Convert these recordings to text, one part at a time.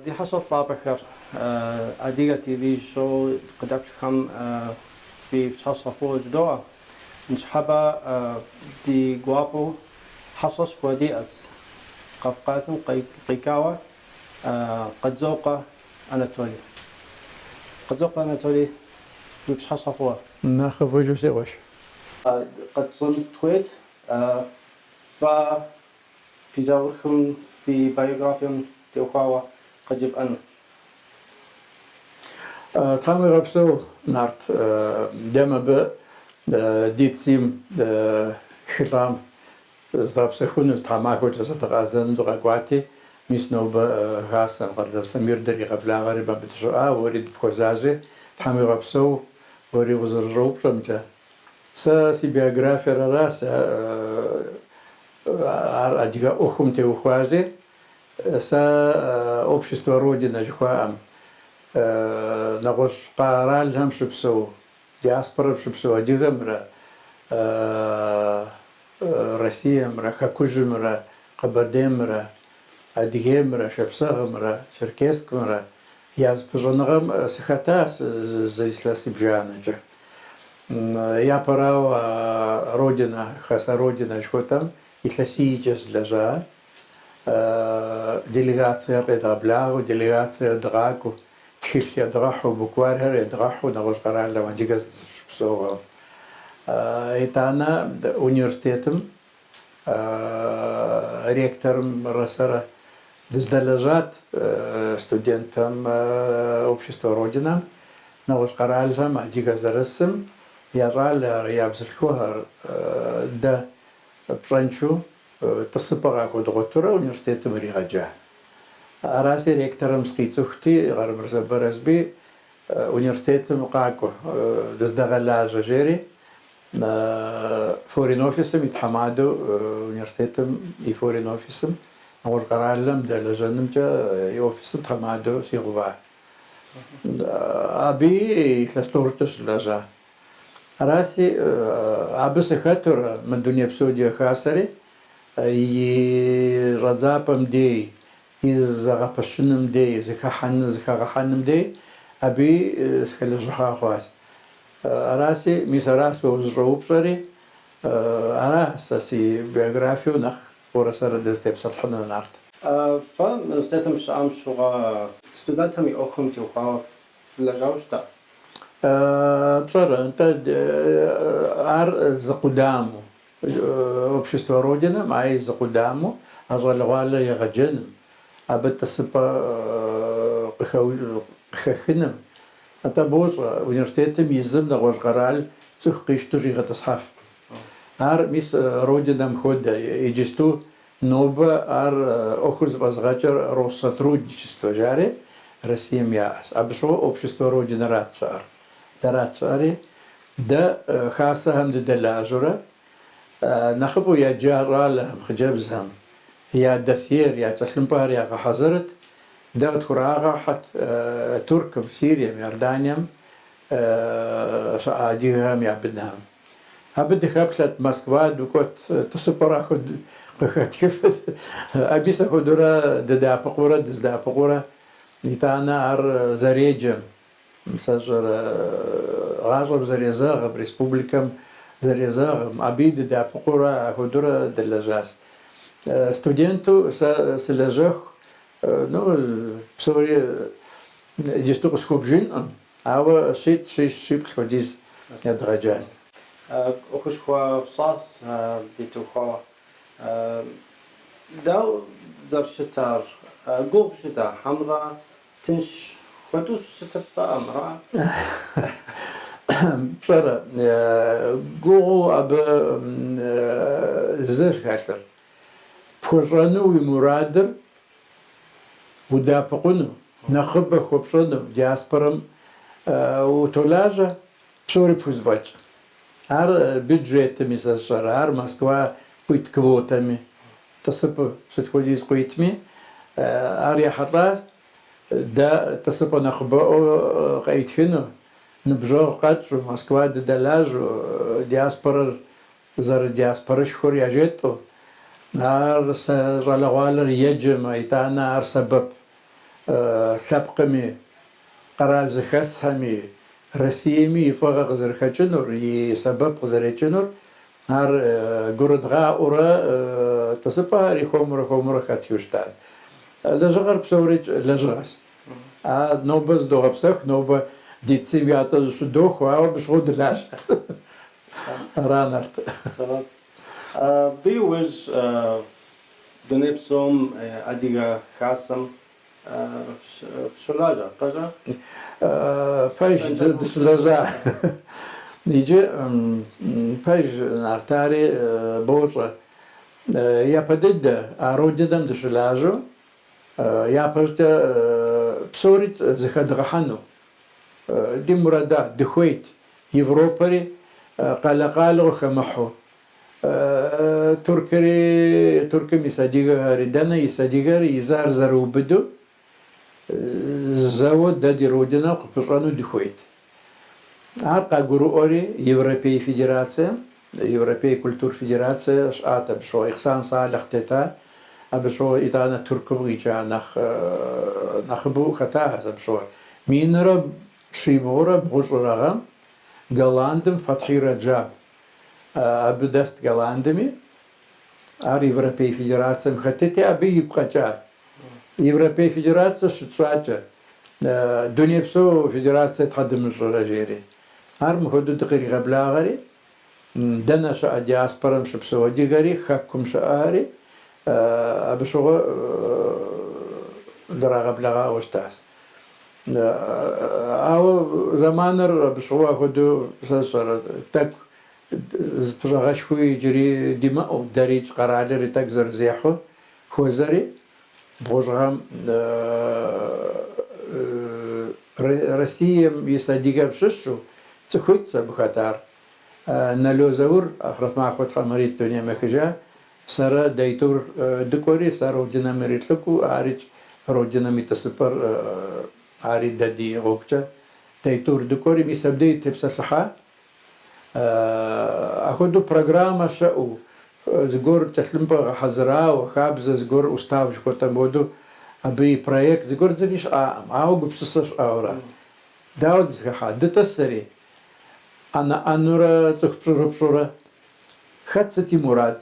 دي حصل طابخر أدية تيفي شو قدرت خم في حصل فوق جدوة نشحبا دي جوابو حصص ودي أس قف قاسم قيكاوة قد زوقة أناتولي قد زوقة أناتولي في حصل فوق ناخذ وجه سوش قد صنت تويت فا في جاوركم في بايوغرافيوم تيوخاوا قد جب أنا تامي غبسو نارت دم ب ديت سيم خلام زاب سخون تاماكو تزتغازن دغاقواتي ميسنو بغاسن غرد سمير دري قبلا غريبا بتجرأ وريد بخوزازي تامي غبسو وري وزر روب شمجا سا سي بيوغرافيا راس أديها أخم تيوخوازي سا общество Родина жхуам нагош qaral ham shubso диаспора shubso адигамра Россиямра хакужимра Кабардемра Адигемра Шапсагамра Черкескмра яз пожонагам сихата зависла сибжанаджа я парау Родина хаса Родина жхутам и классически лежа делегация редаблагу, делегация драку, кхилья драху, букварь редраху, на госгоралла вандигас псова. Это она университетом, ректором Рассара сдалежат студентам общества Родина, на госгоралла вандигас рассам, я раль ябзельхуар да пранчу تصبغاكو دغتورة ونيرتيت مريغاجا راسي ريكترم سقيتوختي غرب رزبرزبي ونيرتيت مقاكو دزدغلاجا جيري فورين اوفيسم يتحمادو ونيرتيتم يفورين اوفيسم نغور قرالم دالجانم جا يوفيسم تحمادو سيغوبا ابي كلاستورتش لاجا راسي ابس خاطر من دنيا بسوديا خاسري и разапам дей из загапашным дей захахан захаханым дей аби схалежахахвас араси мисарас узроупсари арасаси биографию нах порасара дестепсалхана нарт فا ستم شام شغا студентами оком тюха лежаушта بصراحة أنت ар زقدامو общество Родина, май за кудаму, а жалвала я гаджен, а бета сыпа пхахинам. А та божа университетом езжим на гожгараль, цух кишту жигатасхав. Ар мис Родинам хода, и жесту ноба ар охуз возгачар Россотрудничество жаре, Россия мяс. А бешо общество Родина рацар. Да рацари, да хаса хам да далажура, نخبو يا جارالهم خجبزهم يا دسير يا تسلمبار يا حضرت دارت خراغا حت تركم سوريا يردانيم أديهم يا بدهم أبدي خبصت موسكوا دوكوت تصبر أخد كيف أبيس أخدورا ددا بقورة دزدا بقورة يتانا أر زريجم مسجر غاجب زريزاغ بريسبوبليكم зарезагам обиды да покора ходора делажас студенту слежах ну псори дистук схобжин ава шит ходис ядраджан охуш хва фсас битухо дау заршитар гобшита хамра тинш خدوش ستفا أمرا بصراحة جو أب زر كاتر بخشانو ومرادر ودافقونو نخبة خبشانو диаспорам وتولاجا بصوري بوزباج هر بيدجيتами ساشارا هر Москва قيت كوتامي تصب ستخديز قيتمي هر يحطاس دا تصب نخبة قيتخنو نبجو قاترو Москва دلاجو диаспора زر диаспора شخور يجيتو هر سجلوالر يجمع يتانا هر سبب لبقمي قرال زخسهمي رسيمي فوق زرخجنور يسبب زرخجنور هر جردغا أورا تصبح ريخومر خاتيوشتاز لجغر بسورج لجغس نوبز دوغ بسخ نوبة ديتسي بيعطى شدوخ وعو بشغود لاش رانرت بيوج دنيبسوم أديغا خاصم شلاجة قجا فايش دسلجا نيجي فايش نارتاري بوجة يا بدد أروددم دشلاجو يا بجد بسوريت زخدغحانو دي مرادا دخويت يوروبري قلقالو خمحو تركي مساديغا ردانا يساديغا يزار زارو بدو زاود دادي رودنا قفشانو دخويت عرقا قرؤوري يوروبي فيدراسيا يوروبي كولتور فيدراسيا شاتا بشو إخسان صالح تتا بشو إتانا تركو غيجا نخبو خطاها بشو مينرا شيبورا بغجرغا غلاندم فتحي رجاب أبدست غلاندمي يوروبي فيدراسيا مختتي أبي يبقى جاب يوروبي فيدراسيا شتراجا دنيا بسو فيدراسيا تقدم الجراجيري هرم حدود غير غبلا غري دنا شا دياسبرا مش بسو دي غري خكم شاري بشو درا غبلا وشتاس او زمانر بشو خدو سسر تك بشغاش خوي جري ديما دريج قرالي تك زرزيحو خوزري بوجغام Россия يساديغا بششو تخويت بخطر نلوزور أخرت مع أخوات خمريت دنيا مخجا سارا دايتور دكوري سارا ودينا مريت لكو عارج رودينا ميتسبر عارج دادي غوكتا دايتور دكوري بيسابدي تبسا صحا أخدو برنامج شاو زغور تسلمبا حزرا وخابز زغور أستاذ شكوتا بودو أبي проект زغور زليش أو بسسش أورا داود زخا دتسري أنا أنورا تخبشورا خدتي مراد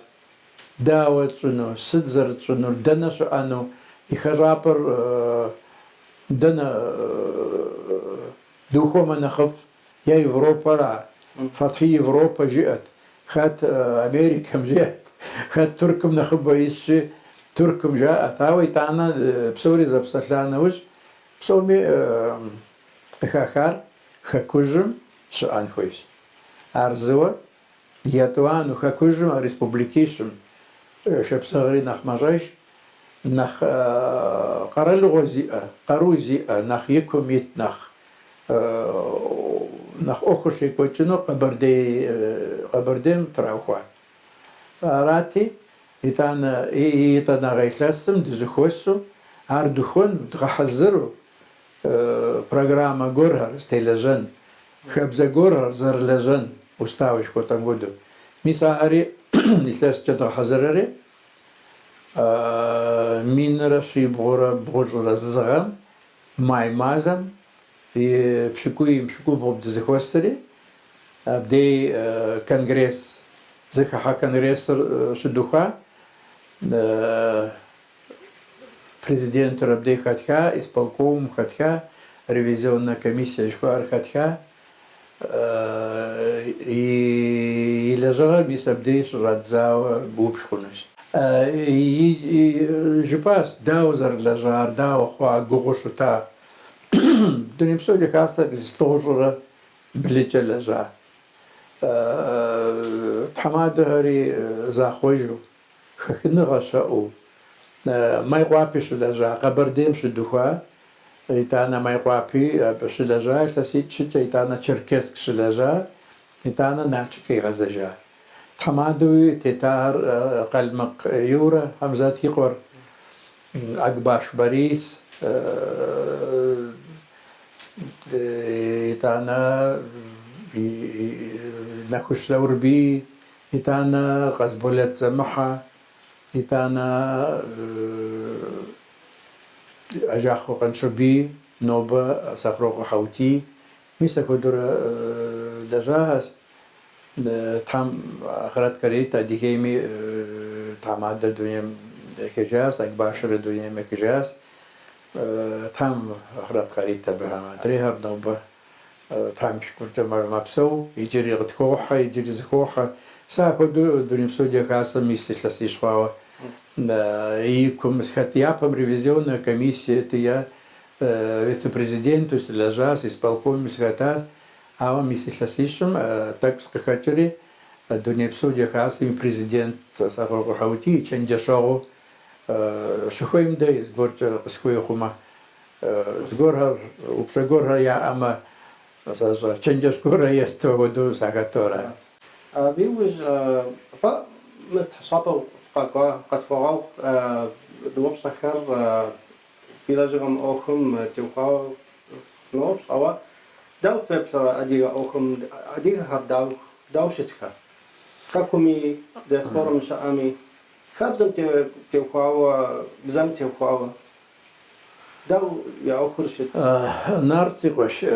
داود شنو سدزر شنو دنش أنو يخرابر دنا دوخو من خف يا أوروبا فتحي أوروبا جاءت خات أمريكا جاءت خات تركم نخبوا يسشي تركم جاءت هاوي تانا بسوري زبسلانة وش بسومي خاخار خاكوجم شأن خويس أرزوا ياتوان وخاكوجم ريسبوبليكيشم شبسغري نخ مجاش نخ قرالو زيئة قرو زيئة نخ يكوميت نخ أخوشي كوتشنو قبرديم تراوخوا راتي يتانا غيثلاسم دزخوسو عردخون تغحزرو программа Горгар стележен хабза Горгар зарлежен уставиш котам году мисаари нислас чата хазарари минра шибора божура згам маймазам и пшку боб дезхостери абдей конгресс зхаха конгресс шудуха президент Рабдей Хатха, исполком Хатха, ревизионная комиссия Шхуар Хатха, и лежала без Абдейш Радзава Бубшхунаш. И жипас даузар лежар, дау хуа гугушута. Дунипсо лихаста листожура блича лежа. Тхамадагари захойжу, хахиныга шау. ما يقابي شلجا قبرديم شدوخا إتانا ما يقابي بشلجا تسيت شت إتانا تشركسك شلجا إتانا نالشكي غزجا حمادوي تتار قلمق يورا همزات يقور أقباش باريس إتانا نخش ثوربي إتانا غزبولت زمحة إتانا أجاخو قنشبي نوبة سخروق حوتي ميسا كدر دجاهس تام آخرت كريتا ديكيمي تام عدد دنيا كجاس أكباشر دنيا كجاس تام آخرت كريتا بها دريها بنوبة تام شكرت مبسو يجري غتكوحة يجري زكوحة ساكو دنيا بسوديا كاسا ميستش لسيشواوا и Япам ревизионная комиссия, это я вице-президент, то есть лежас, исполком, секретарь, а вам, если слышим, так сказать, Дуня Псудия Хасим, президент Сахарова Хаути, Чендешогу, Шухоим Дэй, сгорча Пасхуя-Хума, сгорха, упшегорха я, ама Чендешгора есть того до Сахатора. بيوج مستحشابه قد فراغ دوبش خير في لجرم أخم توقع نوبش أو داو فبلا أدير أخم أدير هب داو شتكا كاكمي دسفورم شامي خبزم توقع بزم توقع داو يا أخر شت نارتي قش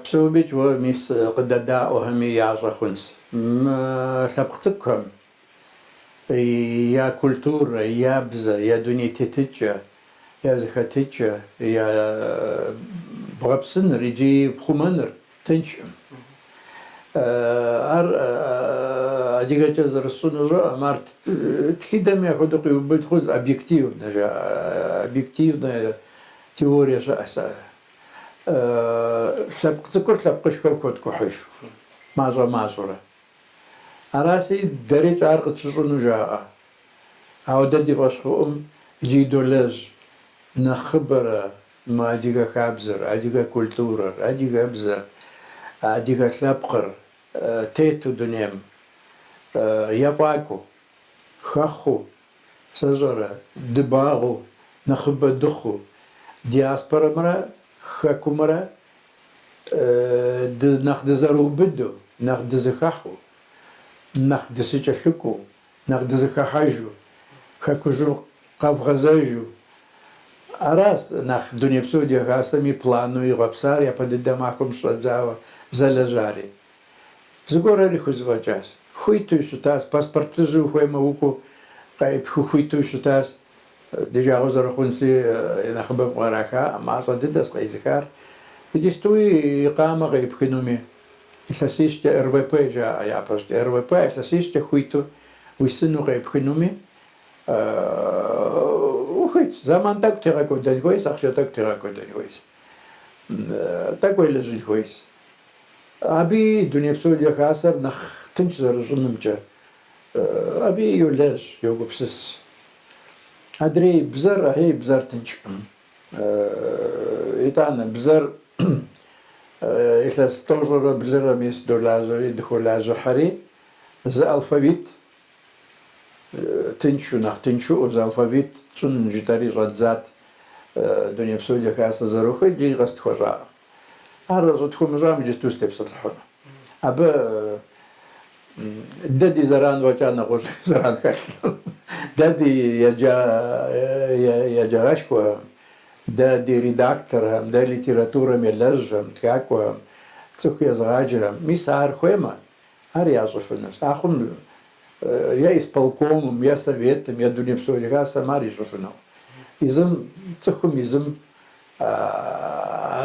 بسوبيج وميس قددا أهمي يعزا خنس ما سبقتكم يا كولتورا يا بزا يا دونيتيتيتشا يا زخاتيتشا يا بغبسن ريجي بخمانر تنشم أديك جزر السنة مارت تخدم يا خدقي وبدخل объективная теория شأسا سبق ذكر سبقش كوكوت كحش مازورة أراسي دريج عرق تشرنو جاء عودتي باشخوم جيدو لز نخبر ما أديك خابزر أديك كولتورر أديك أبزر أديك سبقر تيتو دنيم يباكو خخو سزورة دباغو نخبر دخو دياسبرا مرا خاكو مرا ناخد زارو بدو ناخد زخاخو ناخد سيتشخكو ناخد زخاحاجو خاكوجو قابغزاجو أراس ناخد دنيا بسوديا غاسمي плану и غبسار я подеда махом шладзава залежари згора лиху звачас хуйту шутас паспорт жу хуема уку кайп хуйту шутас ديجا غزر خونسي نخبب وراكا ما صددس قيزكار بديستوي إقامة غيب خنومي إساسيش تا РВП جا يا باش РВП إساسيش تا خويتو ويسنو غيب خنومي وخيت زمان так تراكو داني كويس أخشى так تراكو داني كويس такой лежит كويس أبي دنيا بسوديا خاسر نخ تنشر جنمجا أبي يولج يوقفسس أدري بزر هي بزر تنشم إتانا بزر إذا استوجر بزر ميس دولازوري دخولازو حري ز ألفابيت تنشو نخ تنشو ز ألفابيت تون جتاري رزات دنيا بسوديا كاسة زروخي جي غست خجا أرزو تخوم جام جستو ستيبس الحنا أبا دادي زران وجانا غوش زران خاكل دادي يا أشكو دادي ريداكتور دا ليتراتورة ميلاج تكاكو تسوكي زغاجرة ميسار خويما أريازو في الناس أخم يا إسبالكوم يا سويتم يا دنيا بسوريا سماريجو في الناس إزم تسوكم إزم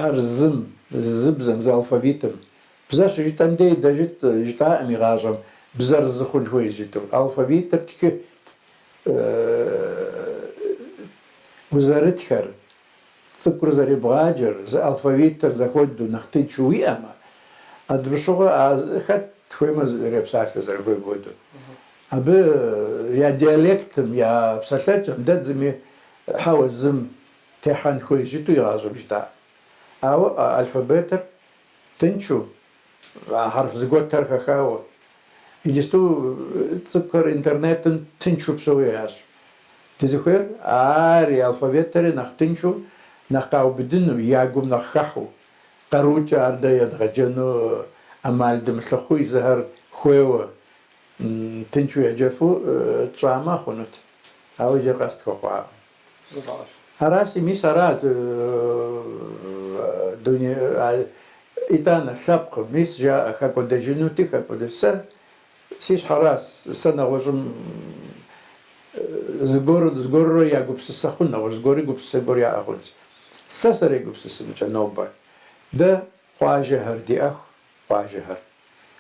أرزم زبزم ز ألفابيتم بزاش جيتام دي داجت جتا أميغاجم بزار زخون هوي جيتو ألفابيت تك وزارة خير تذكر زاري بغاجر ز ألفابيت زخود نختي شوي أما أدرسوها خد خويما ريبساك زرقوي بودو أبي يا ديالكتم يا بسالتم دات زمي حاول زم تحن خوي جيتو يغازو جتا أو ألفابيتر تنشو حرف زقوت ترخا خاوة يجستو تذكر إنترنت تنشو بسويهاش تذكر آري ألفابيتري نختنشو نخاو بدنو ياقوم نخخو قروجة عردا يدغجنو أمال دمشلخو يزهر خويوة تنشو يجفو تراما خونت أو جرقست كوقعا هراسي ميس هرات دنيا إتانا سابق ميس جاء خاكو دجنوتي خاكو دسا سيش حراس سنة وجم زغور يا غوبس سخنا وزغوري غوبس زغور يا أخونس سسري غوبس سمجا نوبا ده خواجه هردي أخ خواجه هر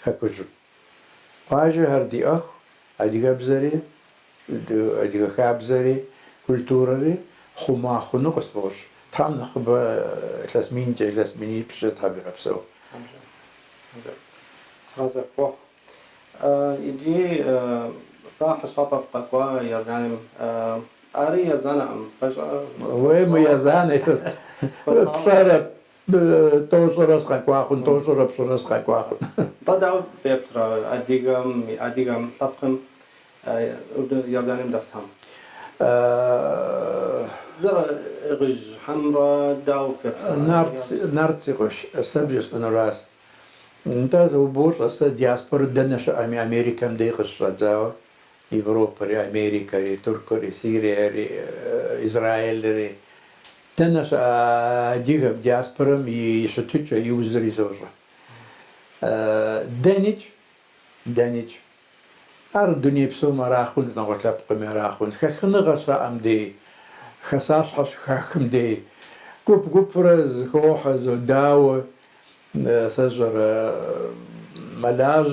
خاكو جو خواجه هردي أخ أديغا بزري أديغا خابزري كولتورري خما خنو قصبوش تام نخبا لازمين جاي لازميني بشت حبي غبسو هذا قوة يجي صاح شاطف قوة يعني أري يزنم فجأة وين يزان إتس بشارة توجرس قاقواخن توجر بشرس قاقواخن بدأ بيبترا أديغم سبقم يردانم دسهم زرا غج حمرا داو نارت سيقوش السبجس نراس انت زوبوش أصلا دياسبور دنش أمريكان ديخش رجاو أوروبا ري أمريكا ري تركيا ري سوريا ري إسرائيل ري دنش ديغم دياسبورم يشتوش يوزري زوجة دانيج ار الدنيا بسو مراخون نغوت لابق مراخون خخن غشا أمدي خساش حش خخم دي كوب رز خوحز داو سجر ملاج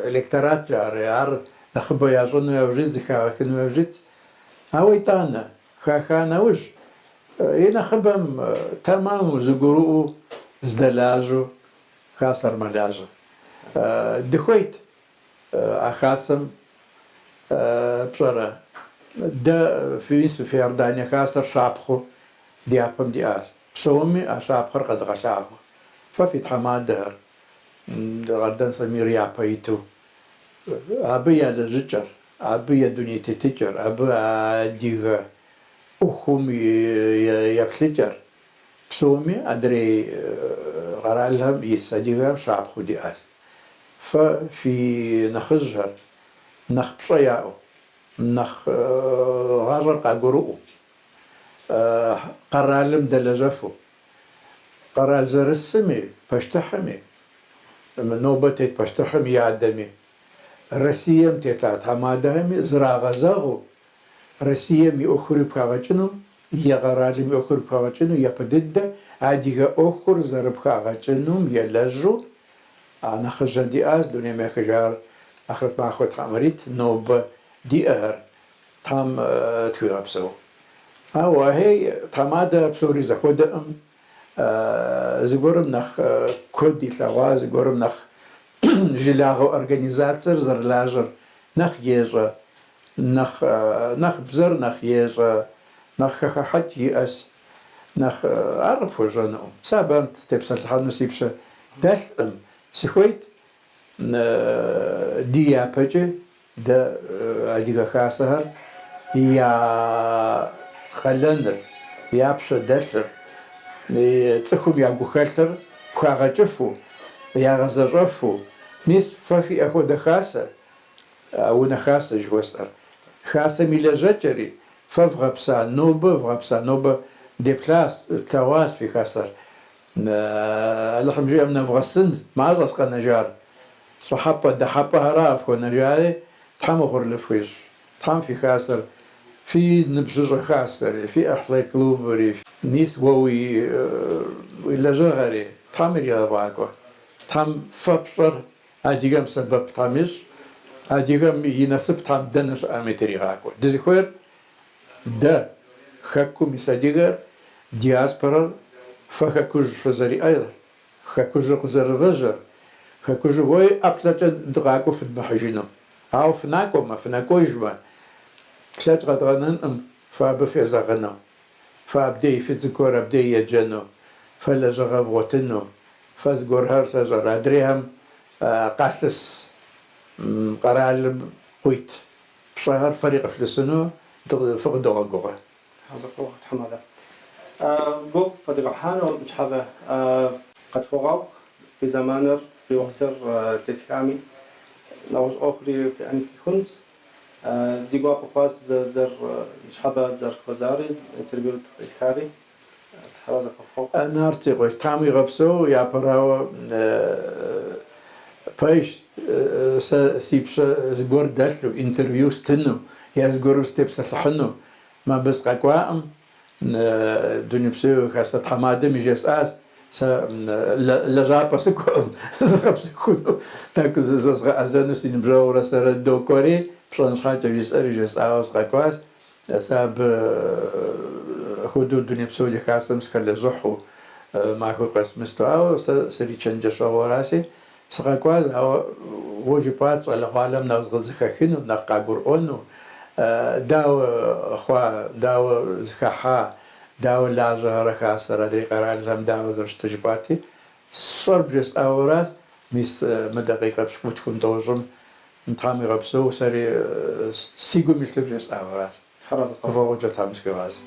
الكترات جاري عر نخبو يجون يوجد خاخن يوجد هاوي تانا خاخانا وش هنا خبم تمام زغرو زدلاجو خاسر ملاجو دخويت أخاسم بشرة ده في أردانيا خاسر شابخو ديابم دياس شومي أشابخر قد غشاخو ففي حماد دهر غردن سمير يابيتو أبي الججر أبي دنيا تتجر أبي ديغ أخوم يبتجر شومي أدري غرالهم يسديغ شابخو دياس ففي نخجر نخ بشياء نخ غاجر قاقرؤ قرالم دلجفو قرال زرسمي بشتحمي من نوبتي بشتحمي يعدمي رسيم تطلعت حمادهمي زرا غزاغو رسيم يأخر بخاغجنو يغرالم يأخر بخاغجنو يبدد عاديغا أخر زرب خاغجنو يلجو أنا خجل دي أز دوني ما خجار أخذت مع أخوة عمريت نوب دي أهر تام تكوي بسو أو هي تمادا بسوري زخود زغورم نخ كودي تلاوا زغورم نخ جلاغو أورجانيزاتر زرلاجر نخ يجا نخ بزر نخ يجا نخ حج يأس نخ عرف وجنو سابمت تبسل الحال نسيبش دلم سخويت ديا بجي دا أديغا خاسهر يا خلنر يا بشا دشر تخوم يا بخلر بخاغجفو يا غزجفو ميس ففي أخو دا خاسة أو نخاسة جوستر خاسة ميلا ججري فبغبسا نوبة دي بلاس كواس في خاسر اللحم جاي من فغسند ما رزق النجار صحابة دحابة هراف ونجاري تحم غر لفويج تحم في خاسر في نبجر خاسر في أحلى كلوبري نيس ووي إلا جغري تحم ريا باكو تحم فبشر أديغم سبب تحمش أديغم ينسب تحم دنش أمتري غاكو دزي خوير دا خاكو مساديغر دياسبرر فخكوج فزري أيضا خكوج قزر فجر خكوج وي أبلت دغاكو في المحجنو أو فناكو ما فناكوج ما كلات غدغنن فابفي زغنو فابدي في ذكور أبدي يجنو فلا زغب وتنو فزغور هرسا زر أدريهم قاتلس قرال قويت بشهر فريق فلسنو فقد غوغا هذا قوة حمادة قوب فدغ حانو مش حابة قد فوقاو في زمانر في وقتر تتكامي لوش أخري في أنك كنت دیگو بخواست زر شحبة زر خزاري تربية خاري تحرز خفوق نارتي قوش تامي غبسو يا براو بايش سيبش زغور داشلو انترفيو ستنو يا زغور ستيبس الحنو ما بس قاقوام دنيا بسو خاصة حمادة ميجيس اس لجابا سكون زغب سكون تاكو زغ ازانوس نبجاورا سر دو كوري بشان شحال يجيس اوس قاقواس ساب حدود دنيا بسو دي خاصة مسكال زحو ماكو قسم استواو سري تشنج شغوراسي سقاقواز او وجي بات على عالم ناس غزخخينو نقاقور اونو داو خوا داو زخخا داو لاجه رخاص ردي قرال زم داو زرشتجباتي صرب جس اورات ميس مدقيقه بشكوتكم دوزم نتعامي غبسو سري سيغو مثل جس اورات تحرز فوجت همسكواز